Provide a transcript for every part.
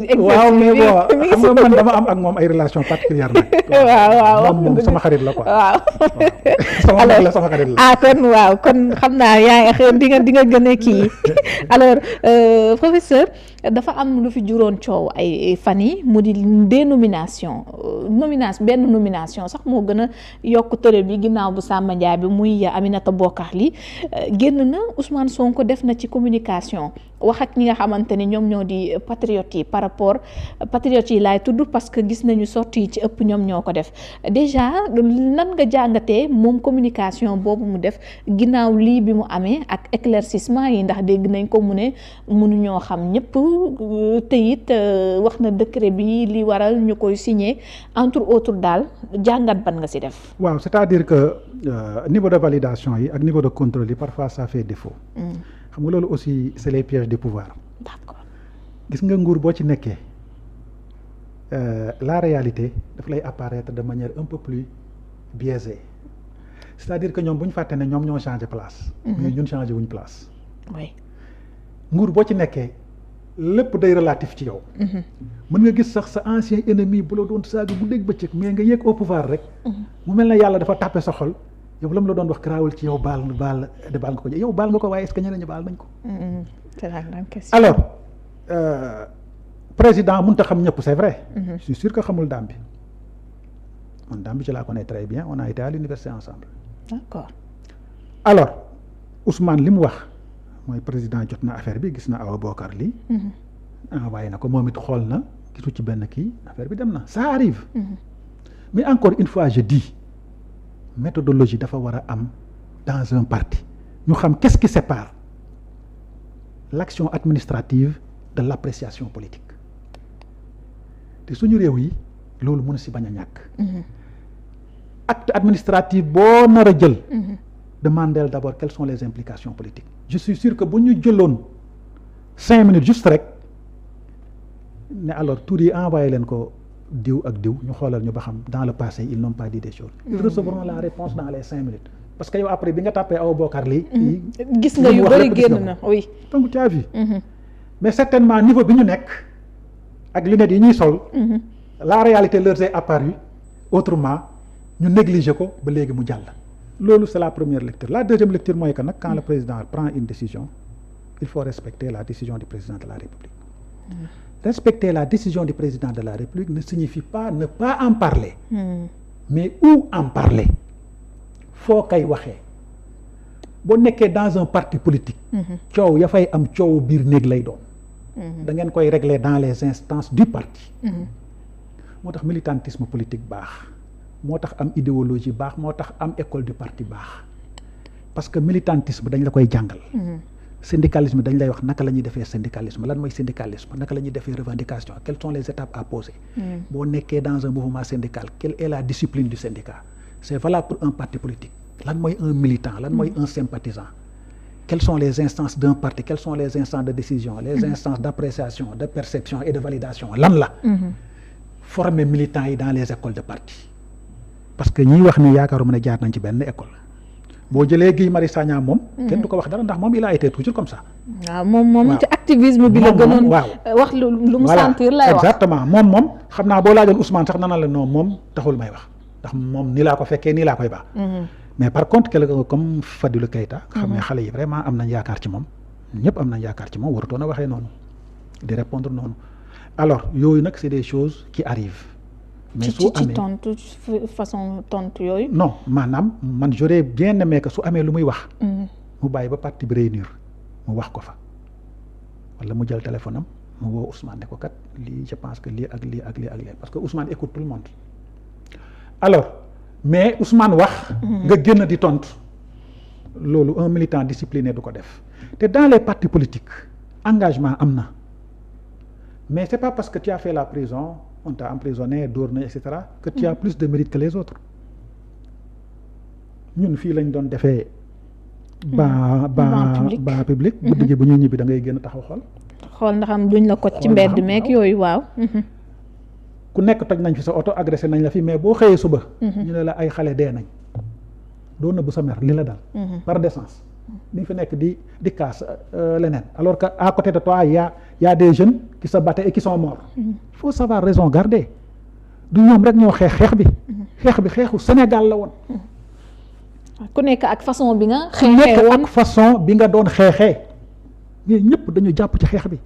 waaw mais bon xam nga man dama am ak moom ay relation particulière nag. waaw moom sama xarit la quoi. waaw sama mag la sama xarit la. kon waaw kon xam naa yaa ngi di nga gën a kii alors professeur dafa am lu fi juróon coow ay fan yi mu di dénomination benn nomination sax moo gën a yokk tëral bi ginnaaw bu Samba Ndiaye bi muy Aminata Bokar Ly génn na Ousmane Sonko def na ci communication wax ak ñi nga xamante ni ñoom ñoo di patriotes yi par rapport patriotes yi laay tudd parce que gis nañu sorti yi ci ëpp ñoom ñoo ko def déjà nan nga jàngatee moom communication boobu mu def ginnaaw lii bi mu amee ak éclaircissement yi ndax dégg nañ ko mu ne mënuñoo xam ñëpp te it wax na décret bi li waral ñu koy signer entre autres daal jàngat ban nga ci def. waaw c'est-à-dire que niveau de validation yi ak niveau de contrôle yi parfois ça fait défaut. xam nga loolu aussi c'est les pièges du pouvoir. D'accord. gis nga nguur boo ci nekkee la réalité daf lay apparaître de manière un peu plus biaisée c'est-à-dire que ñoom bu ñu fàtte ne ñoom ñoo changé place. mais ñun changé wuñ place. oui. nguur boo ci nekkee lépp day relatif ci yow. mën nga gis sax sa ancien ennemi bu la doon saaga bu dégg bëccëg mais nga yéeg au pouvoir rek. mu mel na yàlla dafa tàppe sa xol. yow la mu la doon wax garaawul ci yow baal nga ko yow baal nga ko waaye est-ce que ñeneen ñi baal nañ ko. c'est la grande question. alors président mënut a xam ñëpp c'est vrai. je suis sûr que xamul daam bi man daam bi je la connais très bien on a été à l'université ensemble. d'accord. alors Ousmane li mu wax mooy président jot na affaire bi gis na Awa Bokar Ly. envoyé na ko moom it xool na gisu ci benn kii affaire bi dem na ça arrive. mais encore une fois je dis. méthodologie dafa war a am dans un parti ñu xam qu'est-ce qui sépare l'action administrative de l'appréciation politique te suñu réew yi loolu mën a si bañ a ñàkk. acte administratif boo nar a jël. demandez d'abord quelles sont les implications politiques. je suis sûr que bu ñu jëloon 5 minutes juste rek ne alors tur yi envoyé leen ko. diw ak diw ñu xoolal ñu ba xam dans le passé ils n'ont pas dit des choses. ils recevront la réponse dans les 5 minutes parce que yow après bi nga tàppee Awa Bokar Ly. gis nga yu bëri génn na oui. donc tu as vu. mais certainement niveau bi ñu nekk ak lunettes yi ñuy sol. la réalité leur est apparue autrement ñu négliger ko ba léegi mu jàll. loolu c'est la première lecture la deuxième lecture mooy que nag quand le président prend une décision il faut respecter la décision du président de la République. Respecter la décision du président de la République ne signifie pas ne pas en parler. Mais où en parler foo koy waxee boo nekkee dans un parti politique. coow ya fay am coow biir néeg lay doon. da ngeen koy régler dans les instances du parti. moo tax militantisme politique baax moo tax am idéologie baax moo tax am école du parti baax parce que militantisme dañ la koy jàngal. syndicalisme dañ lay wax naka la ñuy defee syndicalisme lan mooy syndicalisme naka la ñuy defee revendication quelles sont les étapes à poser. boo nekkee dans un mouvement syndical quelle est la discipline du syndicat c'est valable pour un parti politique lan mooy un militant lan mooy un sympathisant quelles sont les instances d'un parti quelles sont les instances de décision les instances d'appréciation de perception et de validation lan la former militants yi dans les écoles de parti parce que ñiy wax ni yaakaaruma ne jaar nañ ci benn école boo jëlee Guy Marius Sagna moom. kenn du ko wax dara ndax moom il a été toujours comme ça. waaw moom ci activisme bi la gënoon. wax lu mu sentir lay wax. exactement moom xam naa boo laajoon Ousmane sax nana la non moom taxul may wax ndax moom nii laa ko fekkee nii laa koy baax. mais par contre quelqu'un comme Fadilou Keita. xam ne xale yi vraiment am nañ yaakaar ci moom ñëpp am nañ yaakaar ci moom warutoon a waxee noonu di répondre noonu alors yooyu nag c'est des choses qui arrivent. mais su amee ci tontu façon tontu yooyu. non maanaam man j'aurais bien aimé que su amee lu muy wax. mu bàyyi ba parti bi réunir mu wax ko fa wala mu jël téléphone am mu woo Ousmane ne ko kat lii je pense que lii ak lii ak lii ak lii parce que Ousmane écoute tout le monde. alors mais Ousmane wax. nga génn di tontu loolu un militant discipliné du ko def te dans les partis politiques engagement am na mais c'est pas parce que tu as fait la prison. on t'a emprisonné dóor na et cetera que tu as plus de mérite que les autres ñun fii lañ doon defee ban public guddi gi bu ñuy ñibbi da ngay génn taxaw xool ndax am duñ la ko ci mbedd meek yooyu waaw ku nekk toj nañ fi sa oto agressé nañ la fi mais boo xëyee suba ñu ne la ay xale dee nañ doo nëbb sa mer li la dal par décence di fi nekk di kaas leneen alors que à côté de toi y a y a des jeunes qui se battaient et qui sont morts. Il faut savoir raison garder. du ñoom rek ñoo xeex bi. xeex bi xeexu Sénégal la woon. ku nekk ak façon bi nga. ku nekk ak façon bi nga doon xeexee. mais ñëpp dañu jàpp ci xeex bi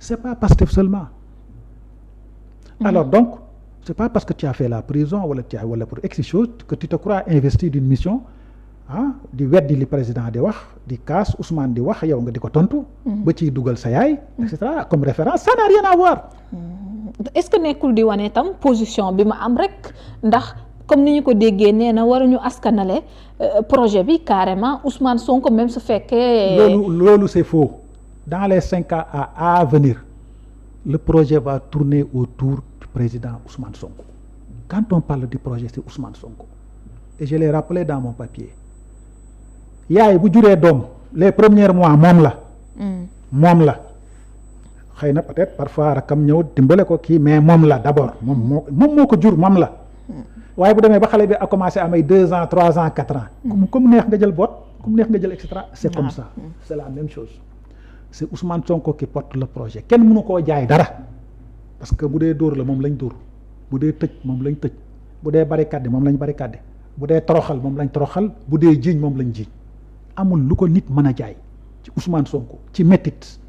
c'est pas Pastef seulement. alors donc c'est pas parce que tu as fait la prison wala pour X chose que tu te crois investi d'une mission di weddi li président di wax di kaas Ousmane di wax yow nga di ko tontu. ba ciy dugal sa yaay. et cetera comme référence ça n'a rien à voir. est-ce que nekkul di wane tam position bi ma am rek ndax comme ni ñu ko déggee nee na waruñu askanale projet bi carrément Ousmane Sonko même su fekkee. loolu c'est faux dans les 5 ans à venir le projet va tourner autour du président Ousmane Sonko. Quand on parle du projet c'est Ousmane Sonko et je l'ai rappelé dans mon papier yaay bu juree doom les premiers mois moom la. xëy na peut-être parfois rakam ñëw dimbale ko kii mais moom la d'abord moom moo ko jur moom la waaye bu demee ba xale bi a commencé am ay 2 ans 3 ans 4 ans comme neex nga jël boot comme neex nga jël et cetera c'est comme ça c'est la même chose c'est Ousmane Sonko qui porte le projet kenn mënu koo jaay dara parce que bu dee dóor la moom lañ dóor bu dee tëj moom lañ tëj bu dee barricade moom lañ barricade bu dee toroxal moom lañ toroxal bu dee jiiñ moom lañ jiiñ amul lu ko nit mën a jaay ci Ousmane Sonko ci métit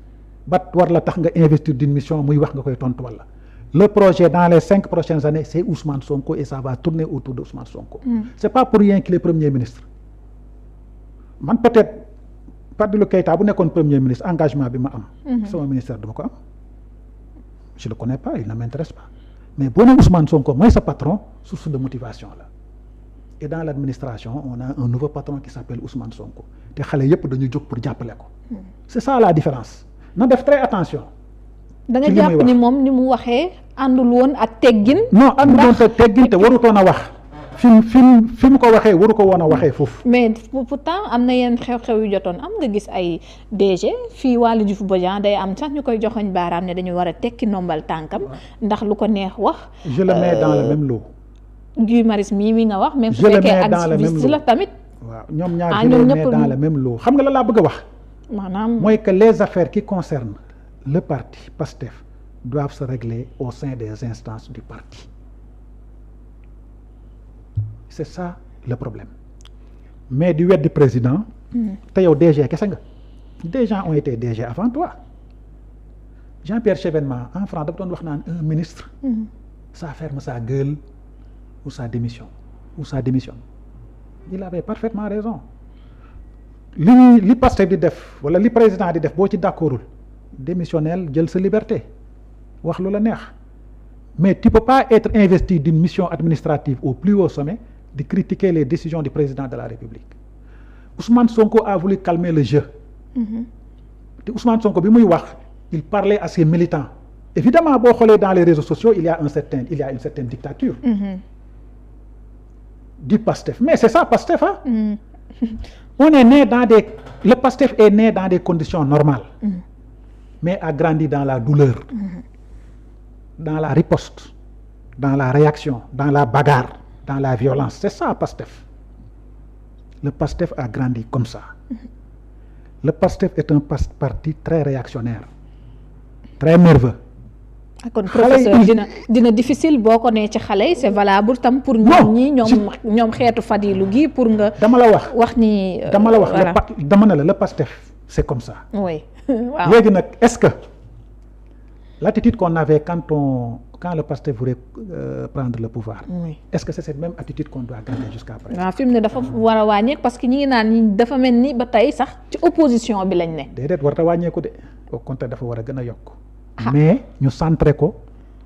bat war la tax nga investir d'une mission muy wax nga koy tontu walla le projet dans les 5 prochaines années c'est Ousmane Sonko et ça va tourner autour de Ousmane Sonko. C'est pas pour rien qu'il est premier ministre man peut-être Fadilou Keïta bu nekkoon premier ministre engagement bi ma am. sama ministère duma ko am je le connais pas il ne m'intéresse pas mais boo nee Ousmane Sonko mooy sa patron source de motivation la et dans l'administration on a un nouveau patron qui s'appelle Ousmane Sonko te xale yépp dañu jóg pour jàppale ko. C'est ça la différence. na def très attention. da nga jàpp ni moom ni mu waxee àndul woon ak teggin. non àndul woon ak teggin te warutoon a wax fi mu ko waxee waru ko woon a waxee foofu. mais pourtant am na yenn xew-xew yu jotoon am nga gis ay DG fii Waly Diouf Bodian day am sax ñu koy joxoñ baaraam ne dañu war a tekki nombal tànkam ndax lu ko neex wax. je le mets dans le même lot. Guy Marius mii nga wax. même su fekkee activiste la tamit. waaw ñoom ñaar je le mets dans le même lot xam nga la laa bëgg a wax. maanaam mooy que les affaires qui concernent le parti PASTEF doivent se régler au sein des instances du parti c'est ça le problème mais di weddi président te yow DG kese nga des gens ont été DG avant toi Jean-Pierre Chevènement en France dafa doon wax naan un ministre ça ferme sa gueule ou ça démissionne il avait parfaitement raison li Pastef di def wala li président di def boo ci d'accordul démissionnel jël sa liberté wax lu la neex mais tu peux pas être investi d'une mission administrative au plus haut sommet de critiquer les décisions du président de la République. Ousmane Sonko a voulu calmer le jeu. te Ousmane Sonko bi muy wax il parlait à ses militants évidemment boo xoolee dans les réseaux sociaux il y a une certaine dictature du Pastef mais c'est ça Pastef on est né le Pastef est né dans des conditions normales mais a grandi dans la douleur dans la riposte dans la réaction dans la bagarre dans la violence c'est ça Pastef le Pastef a grandi comme ça le Pastef est un parti très réactionnaire très nerveux. kon professeur dina difficile boo ko nee ci xale yi c'est valable tam pour ñoom xeetu Fadilou gi pour nga dama la wax ni dama la wax dama ne la le Pastef c'est comme ça oui waaw léegi nag est-ce que l'attitude qu'on avait quand le Pastef voulait prendre le pouvoir est-ce que c'est cette même attitude qu'on doit garder jusqu'à présent waaw fi mu ne dafa war a wàññeeku parce que ñi ngi naan ñi dafa mel ni ba tey sax ci opposition bi lañ ne déedéet war a wàññeeku de au contraire dafa war a gën a yokk mais ñu centré ko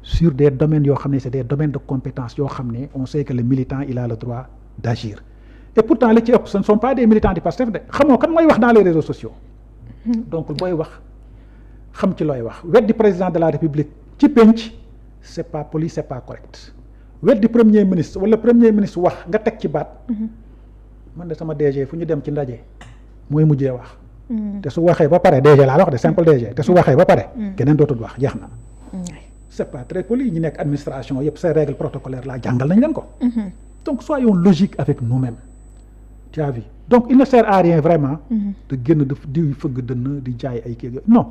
sur des domaines yoo xam ne c'est des domaines de compétences yoo xam ne on sait que le militant il a le droit d'agir et pourtant li ci ëpp ce ne sont pas des militants du Pastef de xamoo kan mooy wax dans les réseaux sociaux donc booy wax xam ci looy wax weddi président de la République ci penc c'est pas poli c'est pas correct weddi premier ministre wala premier ministre wax nga teg ci baat man de sama DG fu ñu dem ci ndaje mooy mujjee wax te su waxee ba pare DG laa wax de simple DG te su waxee ba pare keneen dootul wax jeex na c'est pas très poli ñi nekk administration yëpp ces règles protocolaires là jàngal nañ leen ko donc soyons logiques avec nous-mêmes tu as vu donc il ne sert à rien vraiment de génn di fëgg dënn di jaay ay kii non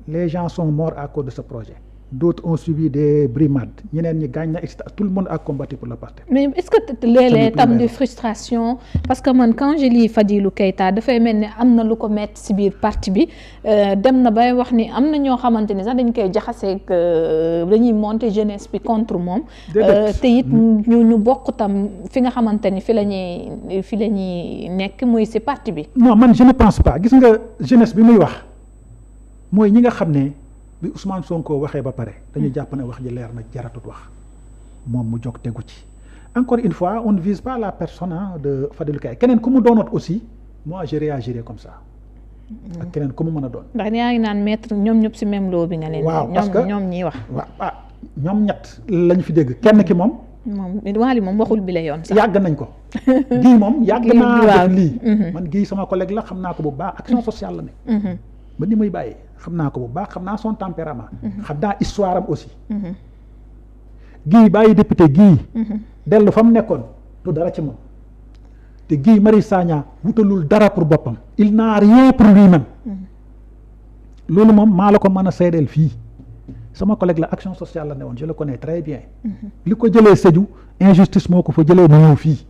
les gens sont morts à cause de ce projet. D'autres ont subi des brimades ñeneen ñi gaañ na et cetera. Tout le monde a combattu pour le parti. mais est-ce que léeg-léeg tam de frustration parce que man quand je lis Fadilou Keita dafay mel ni am na lu ko metti ci biir parti bi dem na bay wax ni am na ñoo xamante ni sax dañ koy jaxaseeg dañuy monter jeunesse bi contre moom. te it ñu bokk tam fi nga xamante ni fi la ñuy nekk muy ci parti bi. non man je ne pense pas gis nga jeunesse bi muy wax mooy ñi nga xam ne. bi Ousmane Sonko waxee ba pare dañu jàpp ne wax ji leer na jaratut wax moom mu jóg tegu ci encore une fois on ne vise pas la personne de Fadilou Keita keneen ku mu doonoot aussi moi je réagirais comme ça ak keneen ku mu mën a doon. ndax yaa ngi naan maître ñoom ñëpp ci même loo bi nga leen. waaw parce que ñoom ñiy wax. waaw ñoom ñett lañ fi dégg kenn ki moom. Waly moom waxul bi la yoon sax. yàgg nañ ko gii moom yàgg naa def lii man gii sama collègue la xam naa ko bu baax action sociale la ne ba ni muy bàyyi xam naa ko bu baax xam naa son tempérament xam naa histoire am aussi gii bàyyi député gii dellu fa mu nekkoon du dara ci moom te Guy Marius Sagna wutalul dara pour boppam il n'a rien pour lui-même loolu moom maa la ko mën a seedeel fii sama collègue la action sociale la ne woon je le connais très bien li ko jëlee Sédhiou injustice moo ko fa jëlee mu ñëw fii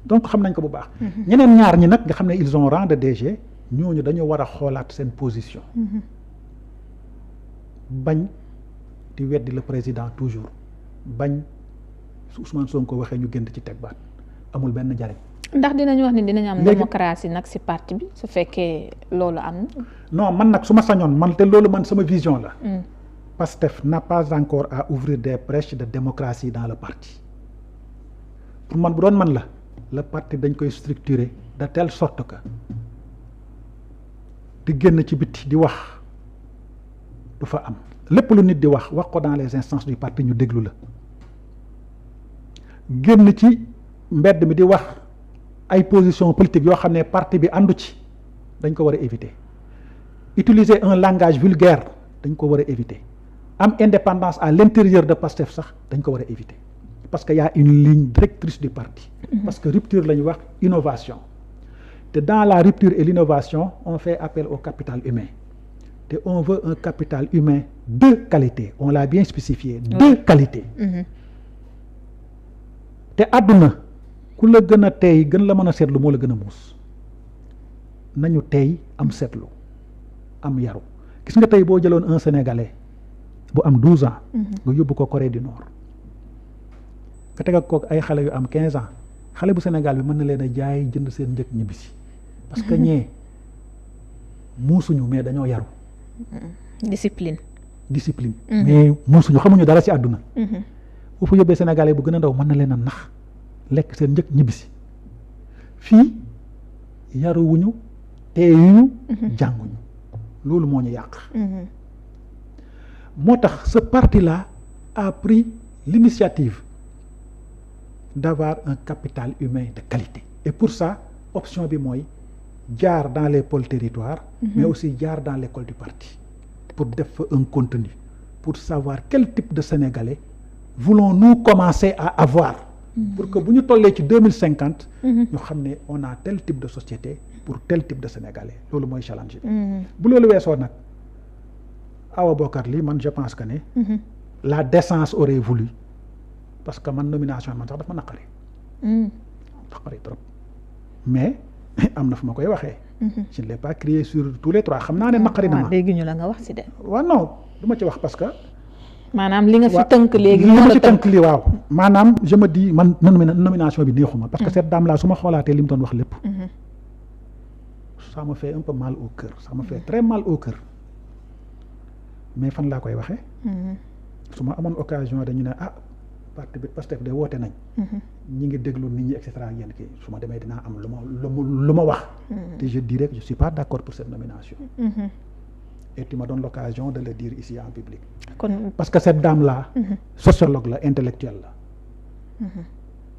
donc xam nañ ko bu baax ñeneen ñaar ñi nag nga xam ne ils ont rang de DG ñooñu dañoo war a xoolaat seen position bañ di weddi le président toujours bañ su Ousmane Sonko waxee ñu gën ci teg baat amul benn njariñ. ndax dinañu wax ni dinañ am démocratie nag ci parti bi su fekkee loolu am na. non man nag su ma sañoon man te loolu man sama vision la. PASTEF n'a pas encore à ouvrir des brèches de démocratie dans le parti pour man bu doon man la le parti dañ koy structurer de telle sorte que di génn ci bitti di wax du fa am lépp lu nit di wax ko dans les instances du parti ñu déglu la génn ci mbedd mi di wax ay position politique yoo xam ne parti bi àndu ci dañ ko war a éviter utiliser un langage vulgaire dañ ko war a éviter am indépendance à l'intérieur de PASTEF sax dañ ko war a éviter parce que y a une ligne directrice du parti parce que rupture la ñu wax innovation te dans la rupture et l'innovation on fait appel au capital humain te on veut un capital humain de qualité on l'a bien spécifié de qualité te àdduna ku la gën a teey gën la mën a seetlu moo la gën a muus nañu teey am seetlu am yaru gis nga tey boo jëloon un Sénégalais bu am 12 ans nga yóbbu ko Corée du Nord nga teg ak ko ay xale yu am 15 ans xale bu Sénégal bi mën na leen a jaay jënd seen njëg ñibbisi parce que ñee muusuñu mais dañoo yaru discipline mais muusuñu xamuñu dara ci àdduna bu fa yóbbee Sénégalais bu gën a ndaw mën na leen a nax lekk seen njëg ñibbisi fii yaruwuñu teeyuñu jànguñu loolu moo ñu yàq moo tax ce parti-là a pris l'initiative d'avoir un capital humain de qualité et pour ça option bi mooy jaar dans les pôles territoires mais aussi jaar dans l'école du parti pour def fa un contenu pour savoir quel type de Sénégalais voulons-nous commencer à avoir pour que bu ñu tollee ci 2050 ñu xam ne on a tel type de société pour tel type de Sénégalais loolu mooy challenge bi bu loolu weesoo nag Awa Bocar lii man je pense que ne la décence aurait voulu parce que man nomination man sax dafa naqari trop mais am na fu ma koy waxee je ne l'ai pas crié sur tous les trois xam naa ne naqari na ma dégg ñu la nga wax ci de waaw non du ma ci wax parce que maanaam li nga fi tënk léegi li ma ci tënk li waaw maanaam je me dis man nomination bi neexuma parce que cette dame là su ma xoolaatee li mu doon wax lépp ça me fait un peu mal au cœur ça me fait très mal au cœur mais fan laa koy waxee su ma amoon occasion dañu ne parti bi Pastef de woote nañ ñi ngi déglu nit ñi et cetera yéen kii su ma demee dinaa am lu ma wax te je dirais que je suis pas d'accord pour cette nomination et tu me donnes l'occasion de le dire ici en public parce que cette dame là sociologue la intellectuelle la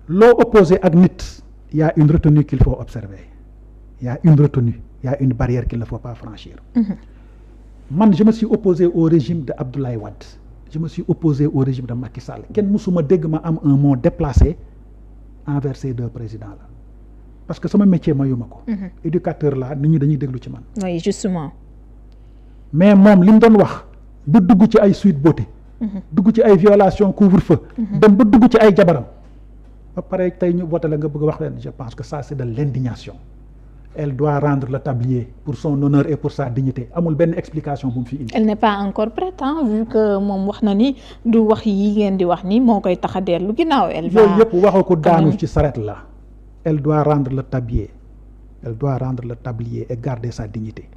loo opposé ak nit y a une retenue qu'il faut observer y a une retenue y a une barrière qu'il ne faut pas franchir man je me suis opposé au régime de Abdoulaye Wade je me suis opposé au régime de Macky Sall kenn musuma dégg ma am un mot déplacé envers ces deux présidents là parce que sama métier mayuma ko éducateur là nit ñi dañuy déglu ci man oui justement mais moom li mu doon wax ba dugg ci ay Sweet Beauté dugg ci ay violation couvre-feu dem ba dugg ci ay jabaram ba pare tey ñu voté la nga bëgg a wax leen je pense que ça c'est de l'indignation. Elle doit rendre le tablier pour son honneur et pour sa dignité amul benn explication bu mu fi indi. Elle n'est pas encore prête vu que moom wax na ni du wax yi ngeen di wax ni moo koy tax a dellu ginnaaw. Elle va yooyu yëpp waxu ko daanu ci saret la. Elle doit rendre le tablier. Elle doit rendre le tablier et garder sa dignité.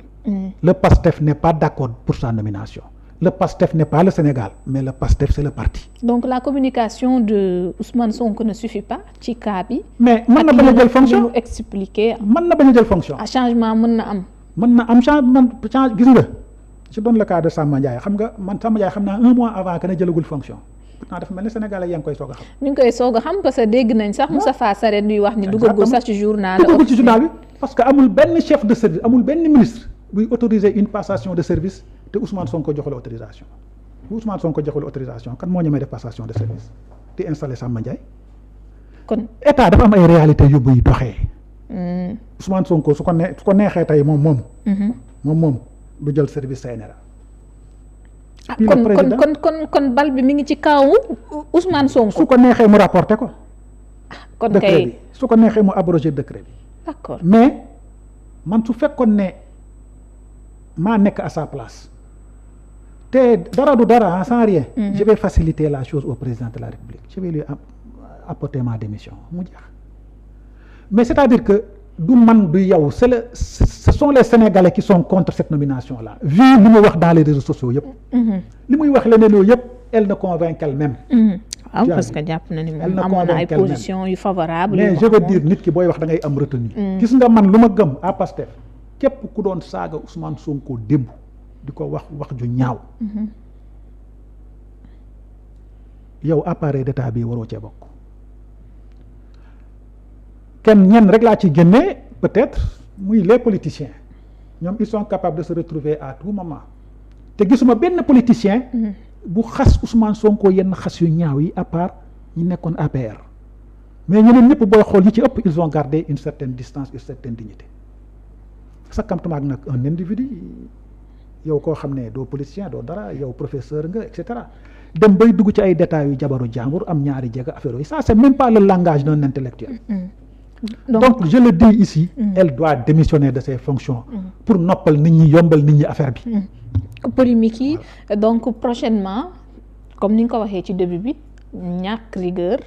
Le PASTEF n'est pas d'accord pour sa nomination. Le PASTEF n'est pas le Sénégal, mais le PASTEF c'est le parti. Donc la communication de Ousmane Sonko ne suffit pas ci cas bi. mais mën na bañ a jël fonction mu expliquer. mën na bañ a jël fonction. changement mën na am. mën na am changement gis nga. je donne le cas de Samba Ndiaye xam nga man Samba Ndiaye xam naa 1 mois avant que ne jëlagul fonction. pourtant dafa mel ni Sénégalais yaa ngi koy soog a xam. ñu ngi koy soog a xam parce que dégg nañ sax Moustapha Sarré di wax ni duggagul sax ci journal. duggagul ci journal bi parce que amul benn chef de service amul benn ministre buy autoriser une passation de service te Ousmane Sonko joxul autorisation bu Ousmane Sonko joxul autorisation kan moo ñemee def passation de service di installer Samba Ndiaye. kon état dafa am ay réalités yu muy doxee. Ousmane Sonko su ko neexee tey moom du jël service CNRA. kon bal bi mi ngi ci kaw Ousmane Sonko. su ko neexee mu rapporter ko. kon décret kay bi su ko neexee mu abroger décret bi. d'accord mais man su fekkoon ne maa nekk à sa place te dara du dara sans rien. je vais faciliter la chose au président de la République je vais lui apporter ma démission mu jeex mais c'est-à-dire que du man du yow ce sont les Sénégalais qui sont contre cette nomination là vu li mu wax dans les réseaux sociaux yëpp. li muy wax leneen yooyu yëpp elle ne convainc qu'elle-même. waaw parce que jàpp na ni moom amoon na ay position yu favorable. mais je veux dire nit ki booy wax da ngay am retenue. gis nga man lu ma gëm à Pastef képp ku doon saaga Ousmane Sonko démb di ko wax ju ñaaw. yow appareil d'état bi waroo cee bokk. ñenn rek laa ci génnee peut-être muy les politiciens ñoom ils sont capables de se retrouver à tout moment te gisuma benn politicien. bu xas Ousmane Sonko yenn xas yu ñaaw yi à part ñi nekkoon APR mais ñeneen ñëpp booy xool yi ci ëpp ils ont gardé une certaine distance une certaine dignité sakkamtumaak nag un individu yow koo xam ne doo politicien doo dara yow professeur nga et cetera dem bay dugg ci ay détails yu jabaru jàmbur am ñaari jega affaire yooyu ça c'est même pas le langage d'un intellectuel. Donc je le dis ici. Elle doit démissionner de ses fonctions. pour noppal nit ñi yombal nit ñi affaire bi. polémique yi donc prochainement comme ni nga ko waxee ci début bi ñàkk rigueur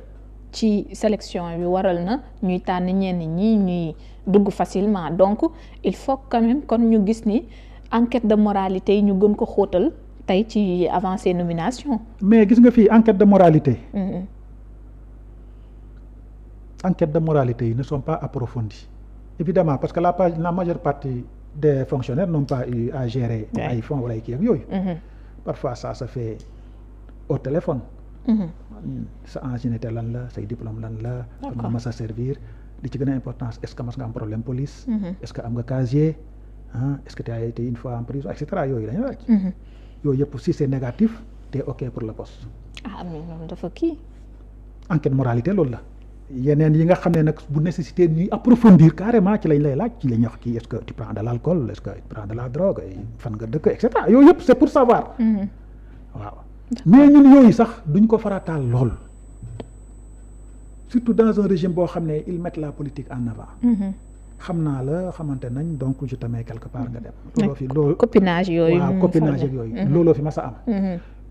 ci sélection bi waral na ñuy tànn ñenn ñi ñuy dugg facilement donc il faut quand même kon ñu gis ni enquête de moralité yi ñu gën ko xóotal tey ci avancée nomination. mais gis nga fii enquête de moralité. enquête de moralité yi ne sont pas approfondies évidemment parce que la majeure partie des fonctionnaires n'ont pas eu à gérer ay fonds wala ay kii ak yooyu. parfois ça se fait au téléphone. sa ancienneté lan la say diplôme lan la. fan nga mas a servir li ci gën a importance est-ce que mas nga am problème police. est-ce que am nga casier est-ce que tu as été une fois en prison et cetera yooyu lañu laaj. yooyu yëpp si c'est négatif t'es ok pour le poste. mais loolu dafa kii. enquête moralité loolu la. yeneen yi nga xam ne nag bu nécessité ñuy approfondir carrément ci lañ lay laaj ci la ñuy wax kii est-ce que tu prends de l'alcool est-ce que tu prends de la drogue fan nga dëkk et cetera yooyu yëpp c'est pour savoir. waaw mais ñun yooyu sax duñ ko farataal lool surtout dans un régime boo xam ne ils mettent la politique en avant. xam naa la xamante nañ donc je te mets quelque part nga dem. looloo fi loolu copinage yooyu. waaw copinage ak yooyu. looloo fi mas a am.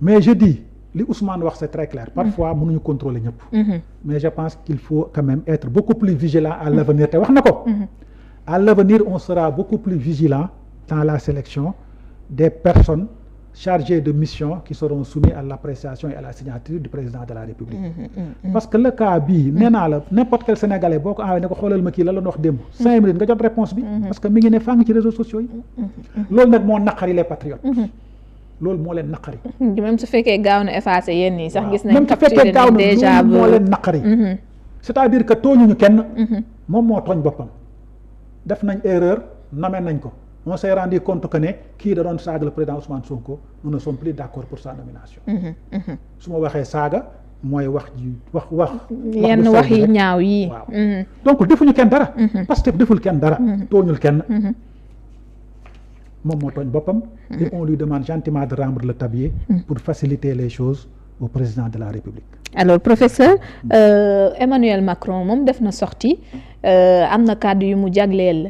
mais je dis. li Ousmane wax c'est très clair parfois mënuñu contrôler ñëpp. mais je pense qu'il faut quand même être beaucoup plus vigilant à l'avenir te wax na ko. à l'avenir on sera beaucoup plus vigilant dans la sélection des personnes chargées de mission qui seront soumises à l'appréciation et à la signature du président de la République. parce que le cas bii nee naa la n'importe quel Sénégalais boo ko envoyé ne ko xoolal ma kii la wax démb 5 minutes nga jot réponse bi. parce que mi ngi ne faa ngi ci réseaux sociaux yi. loolu nag moo naqari les patriotes. loolu moo leen naqari. même su fekkee gaaw na effacé yenn yi sax gis nañ. même su fekkee gaaw na déjà moo leen naqari. c'est-à-dire que tooñuñu kenn. moom moo tooñ boppam. def nañ erreur nommé nañ ko on s'est rendu compte que ne kii da doon saaga le président Ousmane Sonko nous ne sommes plus d'accord pour sa nomination. su ma waxee saaga mooy wax yenn wax yi ñaaw yi. waaw donc defuñu kenn dara. Pastef deful kenn dara. tooñul kenn. moom moo tooñ boppam. Et on lui demande gentiment de rendre le tablier. Pour faciliter les choses au président de la République. Alors professeur Emmanuel Macron moom def na sortie am na kàddu yu mu jagleel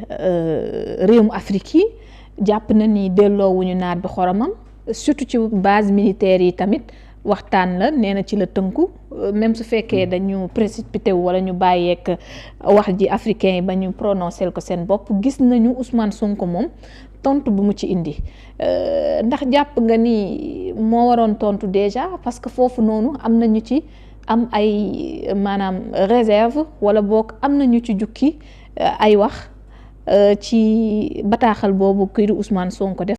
réewum Afrique yi jàpp na ni delloowuñu naar bi xoromam surtout ci base militaire yi tamit waxtaan la nee na ci la tënku même su fekkee dañu précipité wu wala ñu bàyyeek wax ji africain yi ba ñu prononcé ko seen bopp gis nañu Ousmane Sonko moom tontu bu mu ci indi ndax jàpp nga ni moo waroon tontu déjà parce que foofu noonu am na ñu ci am ay maanaam réserve wala boog am na ñu ci jukki ay wax ci bataaxal boobu kii di Ousmane Sonko def